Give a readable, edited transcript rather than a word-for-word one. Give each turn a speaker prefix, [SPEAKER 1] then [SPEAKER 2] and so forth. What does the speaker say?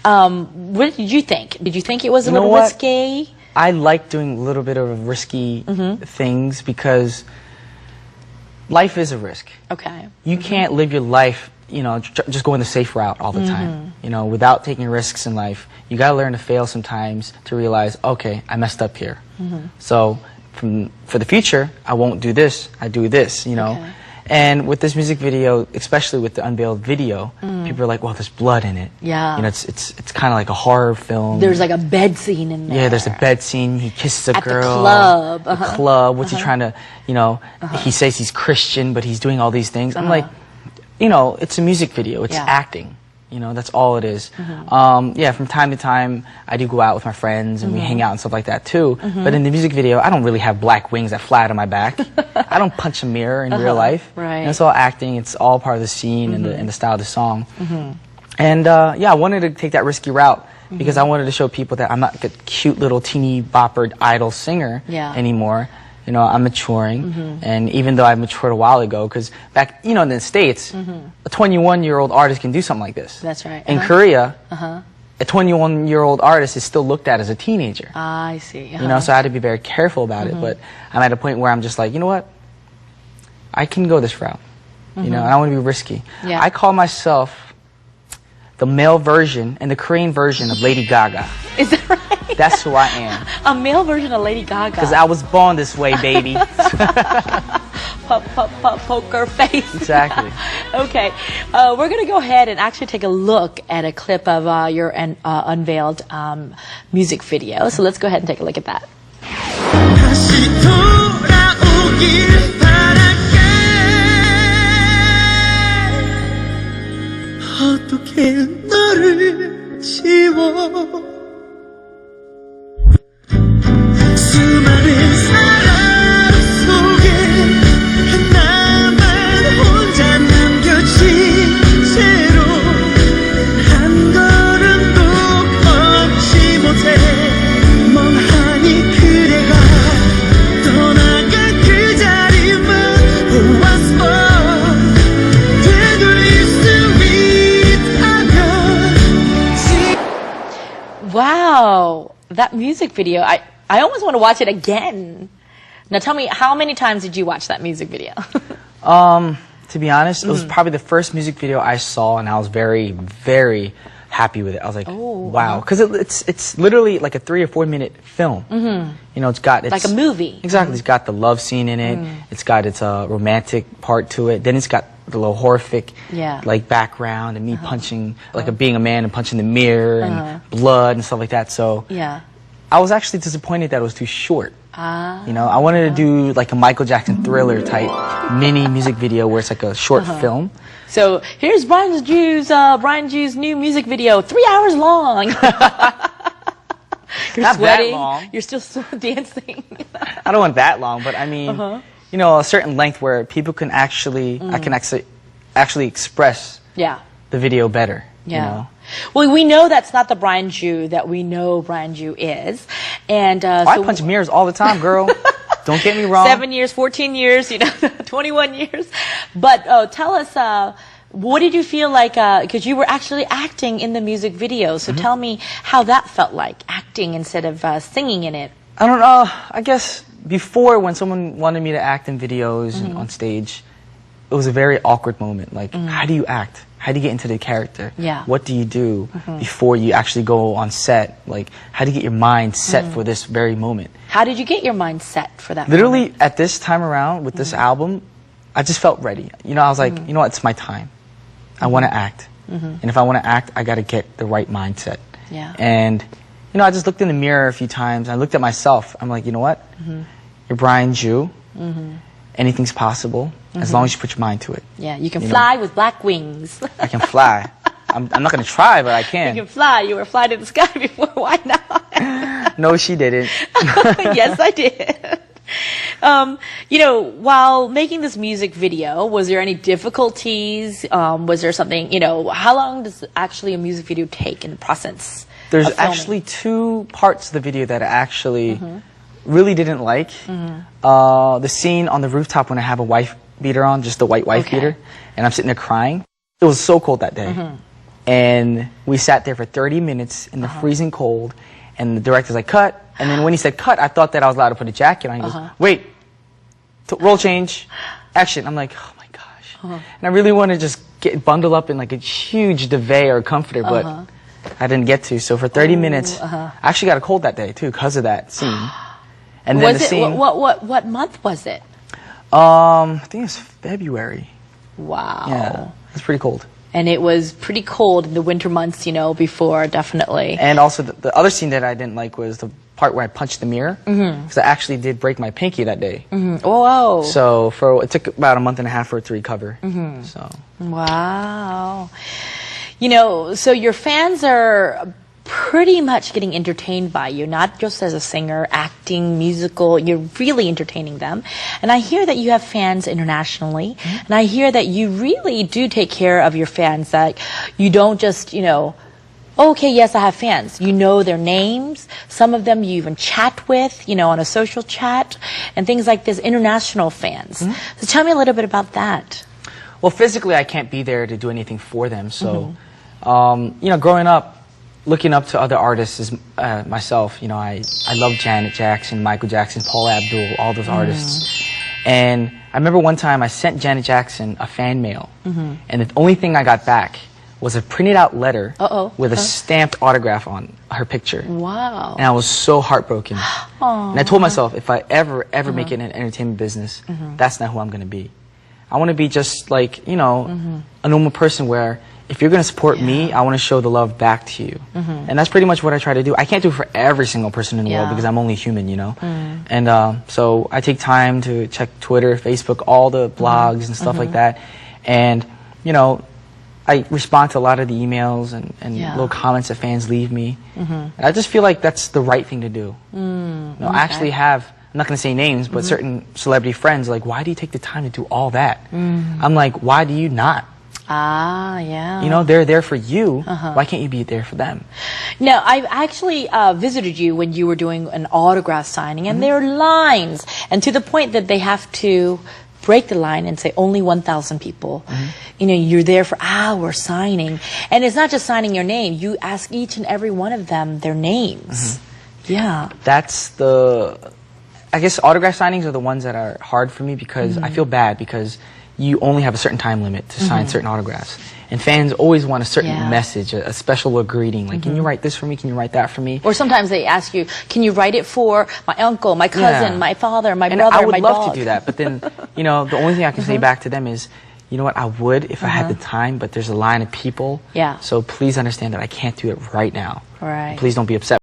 [SPEAKER 1] What did you think? Did you think it was a little risky?
[SPEAKER 2] I like doing a little bit of risky things because life is a risk.
[SPEAKER 1] Okay.
[SPEAKER 2] You can't live your life, just going the safe route all the time. Without taking risks in life. You gotta learn to fail sometimes to realize, okay, I messed up here. So for the future, I won't do this. I do this.
[SPEAKER 1] Okay.
[SPEAKER 2] And with this music video, especially with the unveiled video, people are like, well, there's blood in it.
[SPEAKER 1] Yeah.
[SPEAKER 2] It's kind of like a horror film.
[SPEAKER 1] There's like a bed scene in there.
[SPEAKER 2] Yeah, there's a bed scene. He kisses a girl.
[SPEAKER 1] At the club.
[SPEAKER 2] The club. What's he trying to, he says he's Christian, but he's doing all these things. I'm like, it's a music video. It's acting. That's all it is. From time to time, I do go out with my friends and we hang out and stuff like that too. But in the music video, I don't really have black wings that fly out of my back. I don't punch a mirror in real life.
[SPEAKER 1] Right.
[SPEAKER 2] It's all acting. It's all part of the scene and the style of the song. And I wanted to take that risky route because I wanted to show people that I'm not a cute little teeny bopper idol singer anymore. I'm maturing, and even though I matured a while ago, because back, in the States, a 21-year-old artist can do something like this.
[SPEAKER 1] That's right.
[SPEAKER 2] In Korea, a 21-year-old artist is still looked at as a teenager.
[SPEAKER 1] I see.
[SPEAKER 2] So I had to be very careful about it, but I'm at a point where I'm just like, you know what? I can go this route, and I want to be risky.
[SPEAKER 1] Yeah.
[SPEAKER 2] I call myself the male version and the Korean version of Lady Gaga.
[SPEAKER 1] Is that right?
[SPEAKER 2] That's who I am.
[SPEAKER 1] A male version of Lady Gaga.
[SPEAKER 2] Because I was born this way, baby.
[SPEAKER 1] Poker face.
[SPEAKER 2] Exactly.
[SPEAKER 1] Okay. We're going to go ahead and actually take a look at a clip of your unveiled music video. So let's go ahead and take a look at that. Wow, that music video, I almost want to watch it again. Now tell me, how many times did you watch that music video?
[SPEAKER 2] To be honest, it was probably the first music video I saw, and I was very, very happy with it. I was like, wow. Because it's literally like a 3 or 4 minute film. It's
[SPEAKER 1] like a movie.
[SPEAKER 2] Exactly. It's got the love scene in it. It's got its romantic part to it. Then it's got the little horrific like background and me punching, like being a man and punching the mirror and blood and stuff like that. So I was actually disappointed that it was too short. I wanted to do like a Michael Jackson Thriller type mini music video where it's like a short film.
[SPEAKER 1] So here's Brian Jew's new music video, 3 hours long. You're
[SPEAKER 2] Not
[SPEAKER 1] sweating.
[SPEAKER 2] that long.
[SPEAKER 1] You're still dancing.
[SPEAKER 2] I don't want that long, but I mean, a certain length where people can actually, I can actually express the video better.
[SPEAKER 1] Well, we know that's not the Brian Jew that we know Brian Jew is. And
[SPEAKER 2] I punch mirrors all the time, girl. Don't get me wrong.
[SPEAKER 1] 7 years, 14 years, 21 years. But tell us, what did you feel like, because you were actually acting in the music video. So tell me how that felt like, acting instead of singing in it.
[SPEAKER 2] I don't know. I guess before, when someone wanted me to act in videos and on stage, it was a very awkward moment. Like, how do you act? How do you get into the character? What do you do before you actually go on set? Like, how do you get your mind set for this very moment?
[SPEAKER 1] How did you get your mind set for that
[SPEAKER 2] Literally,
[SPEAKER 1] moment?
[SPEAKER 2] at this time around, with this album, I just felt ready. I was like, you know what, it's my time. I want to act. And if I want to act, I got to get the right mindset. And, I just looked in the mirror a few times. I looked at myself. I'm like, you know what? You're Brian Jew. Anything's possible as long as you put your mind to it.
[SPEAKER 1] You can fly with black wings.
[SPEAKER 2] I can fly. I'm not going to try, but I can.
[SPEAKER 1] You can fly. You were flying in the sky before. Why not?
[SPEAKER 2] No, she didn't.
[SPEAKER 1] Yes, I did. While making this music video, was there any difficulties? Was there something, how long does actually a music video take in the process?
[SPEAKER 2] There's actually 2 parts of the video that I actually really didn't like. The scene on the rooftop when I have a wife beater on, just the white wife beater, and I'm sitting there crying. It was so cold that day. And we sat there for 30 minutes in the freezing cold, and the director's like, cut. And then when he said cut, I thought that I was allowed to put a jacket on. He goes, wait, roll change, action. I'm like, oh my gosh. And I really want to just bundle up in like a huge duvet or comforter, but I didn't get to. So for 30 minutes, I actually got a cold that day too because of that scene. And then
[SPEAKER 1] was
[SPEAKER 2] the
[SPEAKER 1] it,
[SPEAKER 2] scene,
[SPEAKER 1] what month was it?
[SPEAKER 2] I think it was February.
[SPEAKER 1] Wow.
[SPEAKER 2] Yeah, it was pretty cold.
[SPEAKER 1] And it was pretty cold in the winter months, you know, before, definitely.
[SPEAKER 2] And also the other scene that I didn't like was the part where I punched the mirror. Because I actually did break my pinky that day.
[SPEAKER 1] Whoa.
[SPEAKER 2] So it took about a month and a half for it to recover. So.
[SPEAKER 1] Wow. You know, so your fans are pretty much getting entertained by you, not just as a singer, acting, musical, you're really entertaining them. And I hear that you have fans internationally, and I hear that you really do take care of your fans, that you don't just, you know, okay, yes, I have fans. You know their names. Some of them you even chat with, you know, on a social chat, and things like this, international fans. So tell me a little bit about that.
[SPEAKER 2] Well, physically, I can't be there to do anything for them. So, you know, growing up, looking up to other artists is myself. You know, I love Janet Jackson, Michael Jackson, Paula Abdul, all those artists. And I remember one time I sent Janet Jackson a fan mail, and the only thing I got back was a printed out letter with a stamped autograph on her picture.
[SPEAKER 1] Wow.
[SPEAKER 2] And I was so heartbroken. And I told myself, if I ever make it in an entertainment business, that's not who I'm going to be. I want to be just like, you know, a normal person where if you're going to support me, I want to show the love back to you. And that's pretty much what I try to do. I can't do it for every single person in the world because I'm only human, you know. And so I take time to check Twitter, Facebook, all the blogs and stuff like that. And, you know, I respond to a lot of the emails and little comments that fans leave me. And I just feel like that's the right thing to do. You know, I actually have, I'm not going to say names, but certain celebrity friends are like, why do you take the time to do all that? I'm like, why do you not?
[SPEAKER 1] Ah, yeah.
[SPEAKER 2] You know, they're there for you. Why can't you be there for them?
[SPEAKER 1] Now, I actually visited you when you were doing an autograph signing, and there are lines, and to the point that they have to break the line and say only 1,000 people. You know, you're there for hours signing, and it's not just signing your name. You ask each and every one of them their names. Yeah.
[SPEAKER 2] That's I guess autograph signings are the ones that are hard for me because I feel bad because you only have a certain time limit to sign certain autographs. And fans always want a certain message, a special little greeting. Like, can you write this for me? Can you write that for me?
[SPEAKER 1] Or sometimes they ask you, can you write it for my uncle, my cousin, my father, my brother,
[SPEAKER 2] I would
[SPEAKER 1] my
[SPEAKER 2] love
[SPEAKER 1] dog?
[SPEAKER 2] to do that. But then, you know, the only thing I can say back to them is, you know what, I would if I had the time, but there's a line of people.
[SPEAKER 1] Yeah.
[SPEAKER 2] So please understand that I can't do it right now.
[SPEAKER 1] Right.
[SPEAKER 2] Please don't be upset.